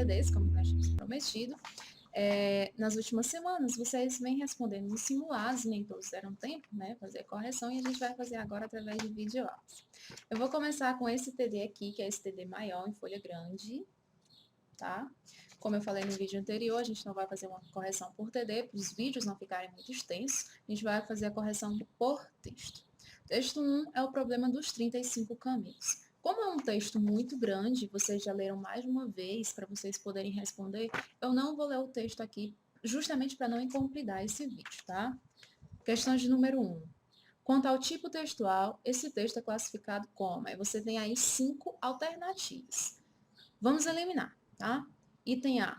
TDs, como nós tínhamos prometido. Nas últimas semanas, vocês vêm respondendo nos simulados, nem todos deram tempo, né, fazer a correção, e a gente vai fazer agora através de videoaulas. Eu vou começar com esse TD aqui, que é esse TD maior, em folha grande, tá? Como eu falei no vídeo anterior, a gente não vai fazer uma correção por TD, para os vídeos não ficarem muito extensos, a gente vai fazer a correção por texto. Texto 1 é o problema dos 35 camelos. Como é um texto muito grande, vocês já leram mais de uma vez para vocês poderem responder, eu não vou ler o texto aqui justamente para não incompletar esse vídeo, tá? Questão de número 1. Quanto ao tipo textual, esse texto é classificado como? Você tem aí 5 alternativas. Vamos eliminar, tá? Item A,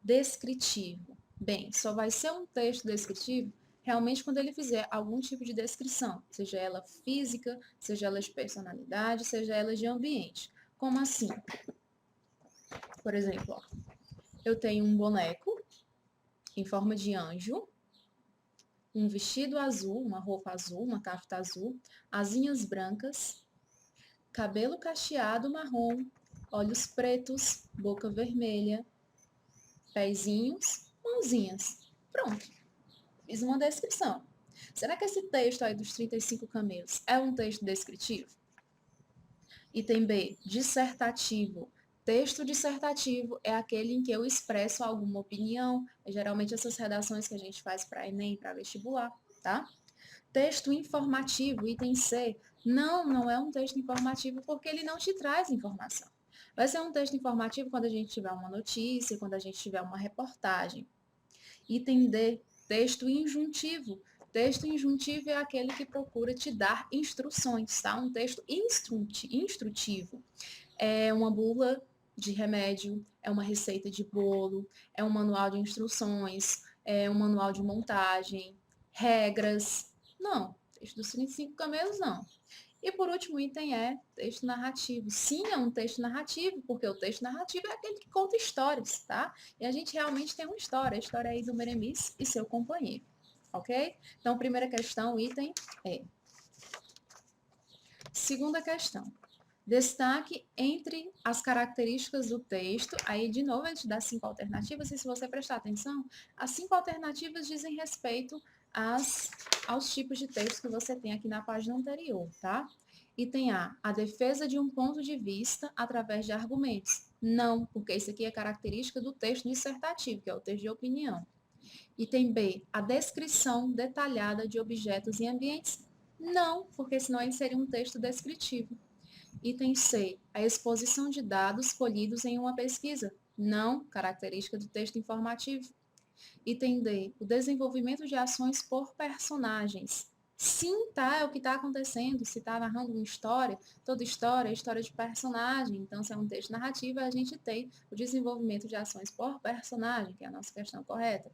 descritivo. Bem, só vai ser um texto descritivo realmente quando ele fizer algum tipo de descrição, seja ela física, seja ela de personalidade, seja ela de ambiente. Como assim? Por exemplo, ó, eu tenho um boneco em forma de anjo, um vestido azul, uma roupa azul, uma cafta azul, asinhas brancas, cabelo cacheado marrom, olhos pretos, boca vermelha, pezinhos, mãozinhas. Pronto. Fiz uma descrição. Será que esse texto aí dos 35 camelos é um texto descritivo? Item B, dissertativo. Texto dissertativo é aquele em que eu expresso alguma opinião, geralmente essas redações que a gente faz para Enem, para vestibular, tá? Texto informativo, item C. Não é um texto informativo porque ele não te traz informação. Vai ser um texto informativo quando a gente tiver uma notícia, quando a gente tiver uma reportagem. Item D, texto injuntivo. Texto injuntivo é aquele que procura te dar instruções, tá? Um texto instrutivo. É uma bula de remédio, é uma receita de bolo, é um manual de instruções, é um manual de montagem, regras. Não, texto dos 35 camelos não. E por último, item é texto narrativo. Sim, é um texto narrativo, porque o texto narrativo é aquele que conta histórias, tá? E a gente realmente tem uma história, a história aí do Meremis e seu companheiro, ok? Então, primeira questão, item E. Segunda questão. Destaque entre as características do texto. Aí, de novo, ele te dá 5 alternativas, e se você prestar atenção, as 5 alternativas dizem respeito aos tipos de texto que você tem aqui na página anterior, tá? Item A defesa de um ponto de vista através de argumentos. Não, porque isso aqui é característica do texto dissertativo, que é o texto de opinião. Item B, a descrição detalhada de objetos e ambientes. Não, porque senão aí seria um texto descritivo. Item C, a exposição de dados colhidos em uma pesquisa. Não, característica do texto informativo. Item D, o desenvolvimento de ações por personagens. Sim, tá, é o que está acontecendo. Se está narrando uma história, toda história é história de personagem. Então, se é um texto narrativo, a gente tem o desenvolvimento de ações por personagem, que é a nossa questão correta.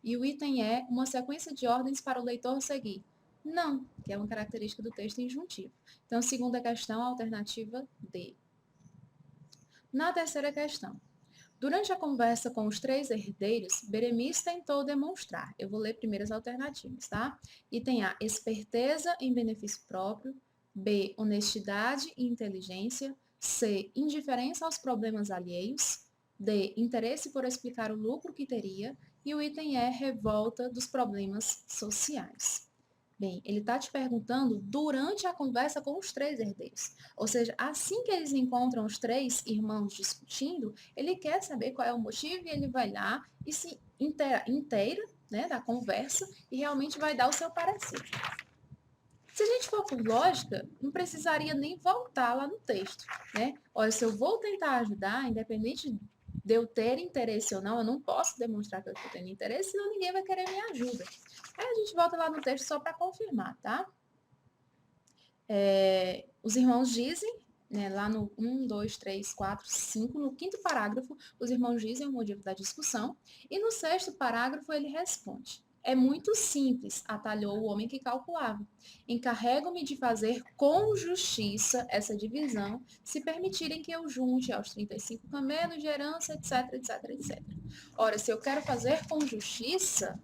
E o item E, uma sequência de ordens para o leitor seguir. Não, que é uma característica do texto injuntivo. Então, segunda questão, alternativa D. Na terceira questão, durante a conversa com os 3 herdeiros, Beremiz tentou demonstrar. Eu vou ler primeiro as alternativas, tá? Item A, esperteza em benefício próprio. B, honestidade e inteligência. C, indiferença aos problemas alheios. D, interesse por explicar o lucro que teria. E o item E, revolta dos problemas sociais. Bem, ele está te perguntando durante a conversa com os 3 herdeiros. Ou seja, assim que eles encontram os 3 irmãos discutindo, ele quer saber qual é o motivo e ele vai lá e se inteira, né, da conversa e realmente vai dar o seu parecer. Se a gente for por lógica, não precisaria nem voltar lá no texto, né? Olha, se eu vou tentar ajudar, independente de eu ter interesse ou não, eu não posso demonstrar que eu estou tendo interesse, senão ninguém vai querer minha ajuda. Aí a gente volta lá no texto só para confirmar, tá? Os irmãos dizem, né, lá no 1, 2, 3, 4, 5, no 5º parágrafo, os irmãos dizem o motivo da discussão, e no 6º parágrafo ele responde. É muito simples, atalhou o homem que calculava. Encarrego-me de fazer com justiça essa divisão, se permitirem que eu junte aos 35 camelos de herança, etc, etc, etc. Ora, se eu quero fazer com justiça,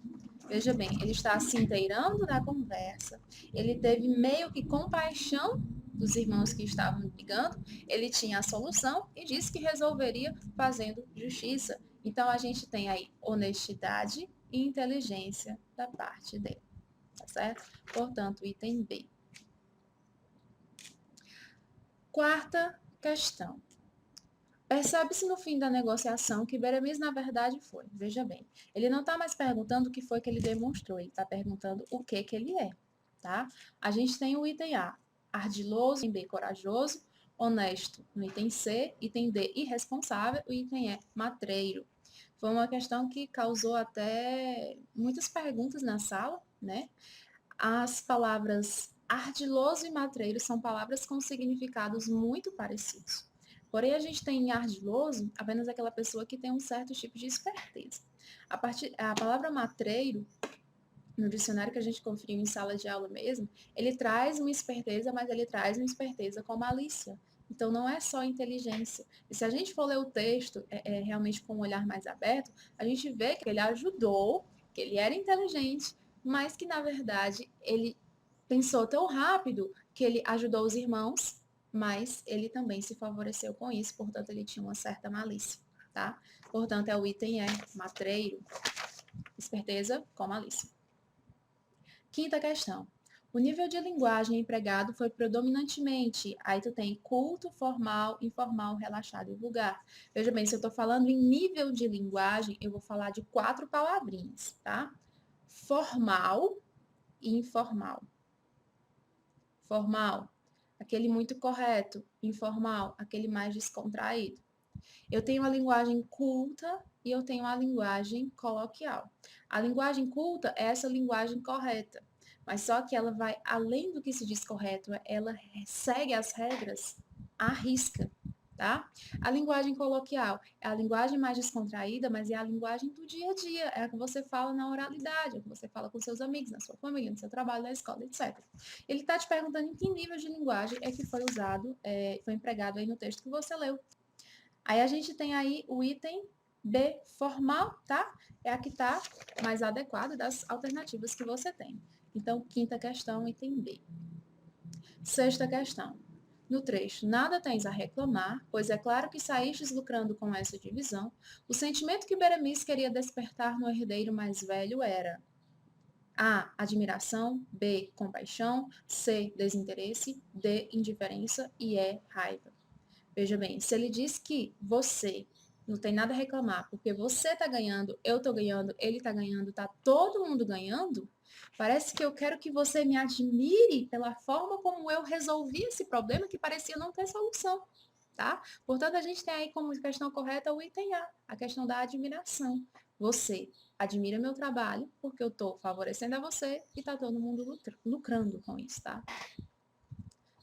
veja bem, ele está se inteirando da conversa, ele teve meio que compaixão dos irmãos que estavam brigando, ele tinha a solução e disse que resolveria fazendo justiça. Então, a gente tem aí honestidade e inteligência da parte dele, tá certo? Portanto, item B. Quarta questão. Percebe-se no fim da negociação que Beremiz, na verdade, foi. Veja bem, ele não está mais perguntando o que foi que ele demonstrou, ele está perguntando o que ele é, tá? A gente tem o item A, ardiloso, item B, corajoso, honesto no item C, item D, irresponsável, o item E, matreiro. Foi uma questão que causou até muitas perguntas na sala, né? As palavras ardiloso e matreiro são palavras com significados muito parecidos. Porém, a gente tem em ardiloso apenas aquela pessoa que tem um certo tipo de esperteza. A palavra matreiro, no dicionário que a gente conferiu em sala de aula mesmo, ele traz uma esperteza, mas ele traz uma esperteza com malícia. Então, não é só inteligência. E se a gente for ler o texto realmente com um olhar mais aberto, a gente vê que ele ajudou, que ele era inteligente, mas que, na verdade, ele pensou tão rápido que ele ajudou os irmãos, mas ele também se favoreceu com isso, portanto, ele tinha uma certa malícia, tá? Portanto, é o item matreiro, esperteza com malícia. Quinta questão. O nível de linguagem empregado foi predominantemente, aí tu tem culto, formal, informal, relaxado e vulgar. Veja bem, se eu estou falando em nível de linguagem, eu vou falar de 4 palavrinhas, tá? Formal e informal. Formal, aquele muito correto. Informal, aquele mais descontraído. Eu tenho a linguagem culta e eu tenho a linguagem coloquial. A linguagem culta é essa linguagem correta, mas só que ela vai além do que se diz correto, ela segue as regras à risca, tá? A linguagem coloquial é a linguagem mais descontraída, mas é a linguagem do dia a dia, é a que você fala na oralidade, é a que você fala com seus amigos, na sua família, no seu trabalho, na escola, etc. Ele está te perguntando em que nível de linguagem é que foi usado, foi empregado aí no texto que você leu. Aí a gente tem aí o item B, formal, tá? É a que está mais adequada das alternativas que você tem. Então, quinta questão, item B. Sexta questão. No trecho, nada tens a reclamar, pois é claro que saístes lucrando com essa divisão. O sentimento que Beremiz queria despertar no herdeiro mais velho era A, admiração, B, compaixão, C, desinteresse, D, indiferença e E, raiva. Veja bem, se ele diz que você não tem nada a reclamar, porque você está ganhando, eu estou ganhando, ele está ganhando, está todo mundo ganhando, parece que eu quero que você me admire pela forma como eu resolvi esse problema que parecia não ter solução, tá? Portanto, a gente tem aí como questão correta o item a questão da admiração. Você admira meu trabalho porque eu estou favorecendo a você e está todo mundo lucrando com isso, tá?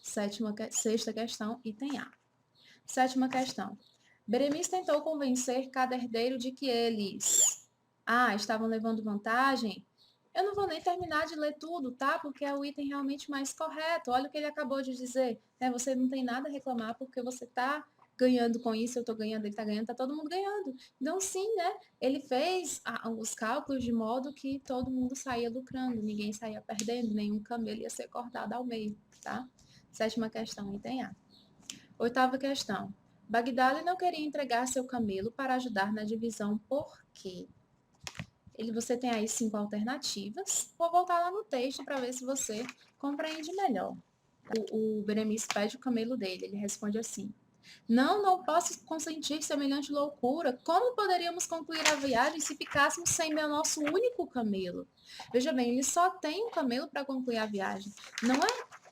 Sexta questão, item A. Sétima questão. Beremiz tentou convencer cada herdeiro de que eles estavam levando vantagem. Eu não vou nem terminar de ler tudo, tá? Porque é o item realmente mais correto. Olha o que ele acabou de dizer. Né? Você não tem nada a reclamar porque você está ganhando com isso, eu estou ganhando, ele está ganhando, está todo mundo ganhando. Então, sim, né? Ele fez os cálculos de modo que todo mundo saía lucrando, ninguém saía perdendo, nenhum camelo ia ser cortado ao meio, tá? Sétima questão, item A. Oitava questão. Bagdali não queria entregar seu camelo para ajudar na divisão, por quê? Você tem aí 5 alternativas. Vou voltar lá no texto para ver se você compreende melhor. O Beremiz pede o camelo dele. Ele responde assim: não posso consentir semelhante loucura. Como poderíamos concluir a viagem se ficássemos sem meu nosso único camelo? Veja bem, ele só tem um camelo para concluir a viagem. Não é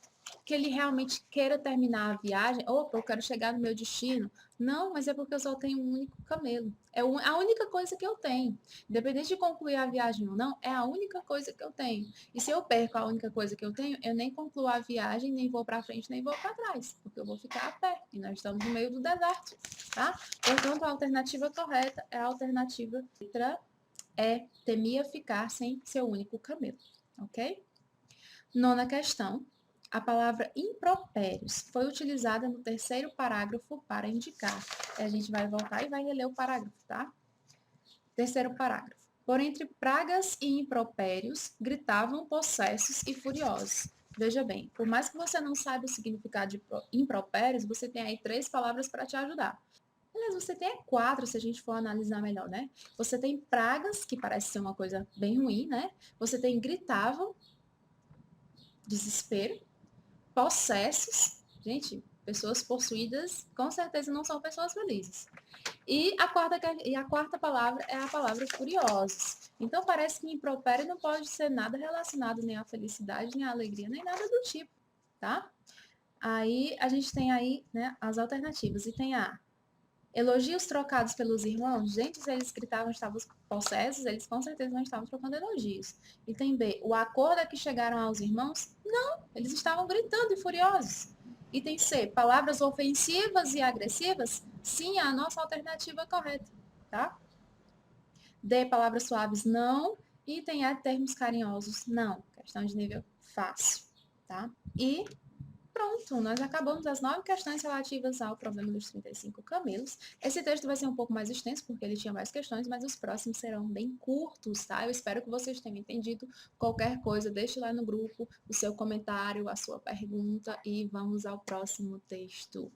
que ele realmente queira terminar a viagem, opa, eu quero chegar no meu destino. Não, mas é porque eu só tenho um único camelo. É a única coisa que eu tenho. Independente de concluir a viagem ou não, é a única coisa que eu tenho. E se eu perco a única coisa que eu tenho, eu nem concluo a viagem, nem vou para frente, nem vou para trás, porque eu vou ficar a pé. E nós estamos no meio do deserto, tá? Portanto, a alternativa correta é a alternativa letra E, temia ficar sem seu único camelo, ok? Nona questão. A palavra impropérios foi utilizada no terceiro parágrafo para indicar. A gente vai voltar e vai reler o parágrafo, tá? Terceiro parágrafo. Por entre pragas e impropérios, gritavam possessos e furiosos. Veja bem, por mais que você não saiba o significado de impropérios, você tem aí 3 palavras para te ajudar. Aliás, você tem 4, se a gente for analisar melhor, né? Você tem pragas, que parece ser uma coisa bem ruim, né? Você tem gritavam, desespero, possessos. Gente, pessoas possuídas com certeza não são pessoas felizes. E a quarta palavra é a palavra furiosos. Então parece que impropério não pode ser nada relacionado nem à felicidade, nem à alegria, nem nada do tipo, tá? Aí a gente tem aí, né, as alternativas. E tem a elogios trocados pelos irmãos. Gente, se eles gritavam estavam possessos, eles com certeza não estavam trocando elogios. E tem B, o acordo a que chegaram aos irmãos? Não, eles estavam gritando e furiosos. E tem C, palavras ofensivas e agressivas? Sim, é a nossa alternativa correta, tá? D, palavras suaves? Não. E tem E, termos carinhosos? Não. Questão de nível fácil, tá? E pronto, nós acabamos as 9 questões relativas ao problema dos 35 camelos. Esse texto vai ser um pouco mais extenso, porque ele tinha mais questões, mas os próximos serão bem curtos, tá? Eu espero que vocês tenham entendido. Qualquer coisa, deixe lá no grupo o seu comentário, a sua pergunta, e vamos ao próximo texto.